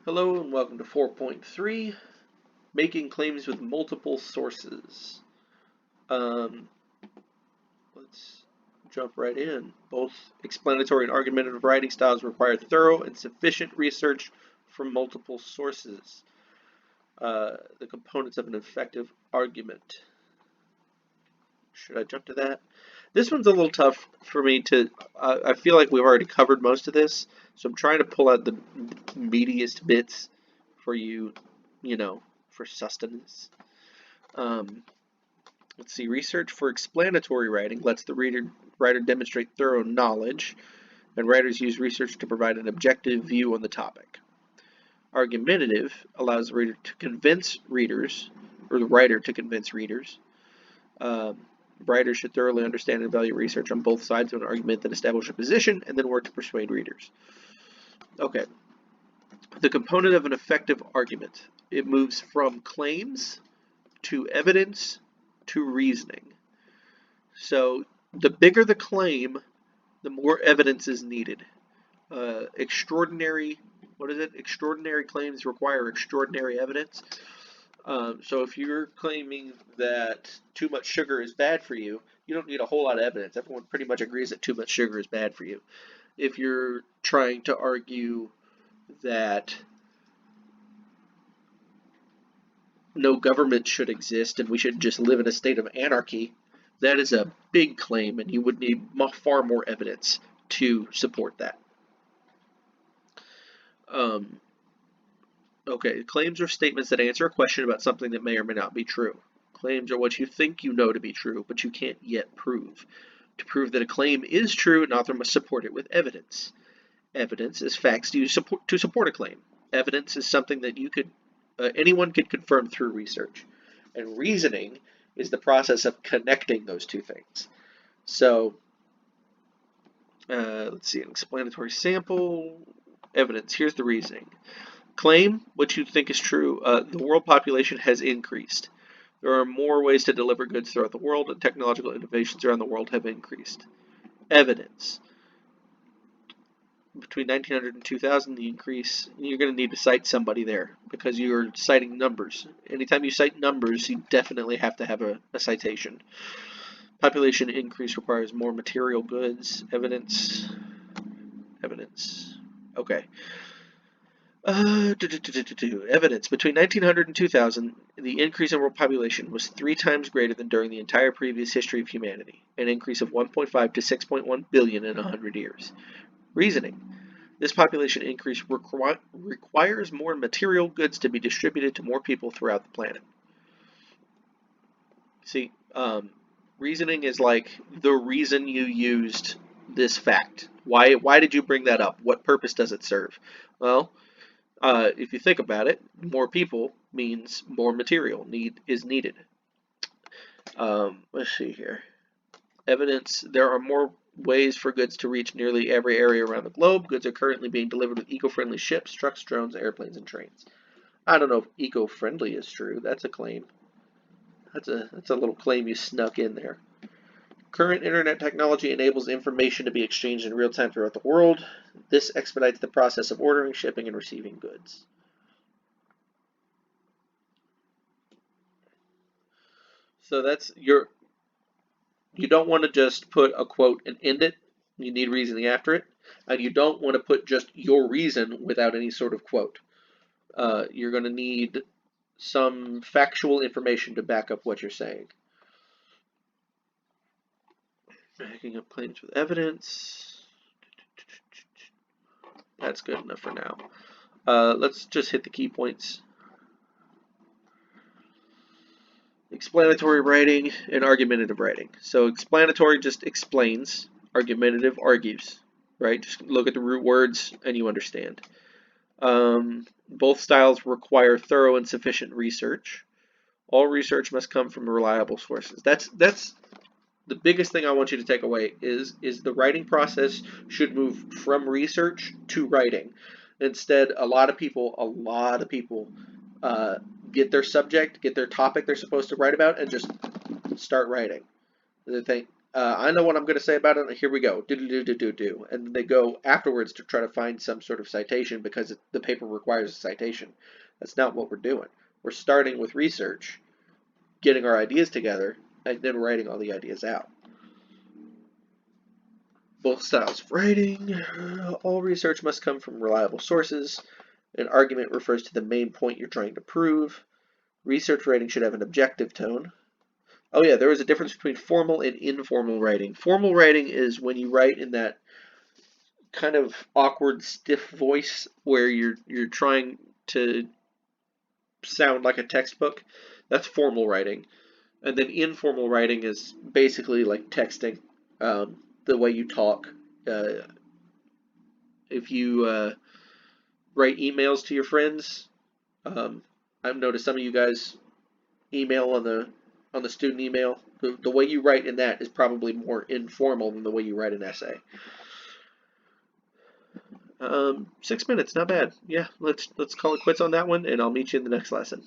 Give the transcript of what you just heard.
Hello and welcome to 4.3, Making Claims with Multiple Sources. Um, let's jump right in. Both explanatory and argumentative writing styles require thorough and sufficient research from multiple sources. The components of an effective argument. Should I jump to that? This one's a little tough for me to. I feel like we've already covered most of this, so I'm trying to pull out the meatiest bits for you, for sustenance. Um, let's see. Research for explanatory writing lets the writer demonstrate thorough knowledge, and writers use research to provide an objective view on the topic. Argumentative allows the reader to convince readers, or the writer to convince readers. Um, Writers should thoroughly understand and value research on both sides of an argument that establish a position and then work to persuade readers. Okay. The component of an effective argument. It moves from claims to evidence to reasoning. So the bigger the claim, the more evidence is needed. Extraordinary claims require extraordinary evidence. So if you're claiming that too much sugar is bad for you, you don't need a whole lot of evidence. Everyone pretty much agrees that too much sugar is bad for you. If you're trying to argue that no government should exist and we should just live in a state of anarchy, that is a big claim and you would need far more evidence to support that. Okay, claims are statements that answer a question about something that may or may not be true. Claims are what you think you know to be true, but you can't yet prove. To prove that a claim is true, an author must support it with evidence. Evidence is facts used to support a claim. Evidence is something that anyone could confirm through research. And reasoning is the process of connecting those two things. So, let's see, an explanatory sample. Evidence, here's the reasoning. Claim what you think is true. The world population has increased. There are more ways to deliver goods throughout the world, and technological innovations around the world have increased. Evidence. Between 1900 and 2000, the increase, you're going to need to cite somebody there because you're citing numbers. Anytime you cite numbers, you definitely have to have a citation. Population increase requires more material goods. Evidence. Okay. Evidence. Between 1900 and 2000, the increase in world population was 3 times greater than during the entire previous history of humanity, an increase of 1.5 to 6.1 billion in 100 years. Reasoning. This population increase requires more material goods to be distributed to more people throughout the planet. See, reasoning is like the reason you used this fact. Why did you bring that up? What purpose does it serve? Well, if you think about it, more people means more material is needed. Let's see here. Evidence. There are more ways for goods to reach nearly every area around the globe. Goods are currently being delivered with eco-friendly ships, trucks, drones, airplanes, and trains. I don't know if eco-friendly is true. That's a claim. That's a little claim you snuck in there. Current internet technology enables information to be exchanged in real time throughout the world. This expedites the process of ordering, shipping, and receiving goods. So that's you don't want to just put a quote and end it. You need reasoning after it. And you don't want to put just your reason without any sort of quote. You're going to need some factual information to back up what you're saying. Backing up claims with evidence. That's good enough for now. Let's just hit the key points. Explanatory writing and argumentative writing. So explanatory just explains, argumentative argues, right? Just look at the root words and you understand. Both styles require thorough and sufficient research. All research must come from reliable sources. That's the biggest thing I want you to take away is the writing process should move from research to writing. Instead, a lot of people get their subject, get their topic they're supposed to write about, and just start writing. They think, I know what I'm going to say about it. Here we go. Do. And then they go afterwards to try to find some sort of citation because the paper requires a citation. That's not what we're doing. We're starting with research, getting our ideas together, and then writing all the ideas out. Both styles of writing. All research must come from reliable sources. An argument refers to the main point you're trying to prove. Research writing should have an objective tone. Oh yeah, there is a difference between formal and informal writing. Formal writing is when you write in that kind of awkward, stiff voice where you're trying to sound like a textbook. That's formal writing. And then informal writing is basically like texting, the way you talk. If you write emails to your friends, I've noticed some of you guys email on the student email. The way you write in that is probably more informal than the way you write an essay. 6 minutes, not bad. Yeah, let's call it quits on that one, and I'll meet you in the next lesson.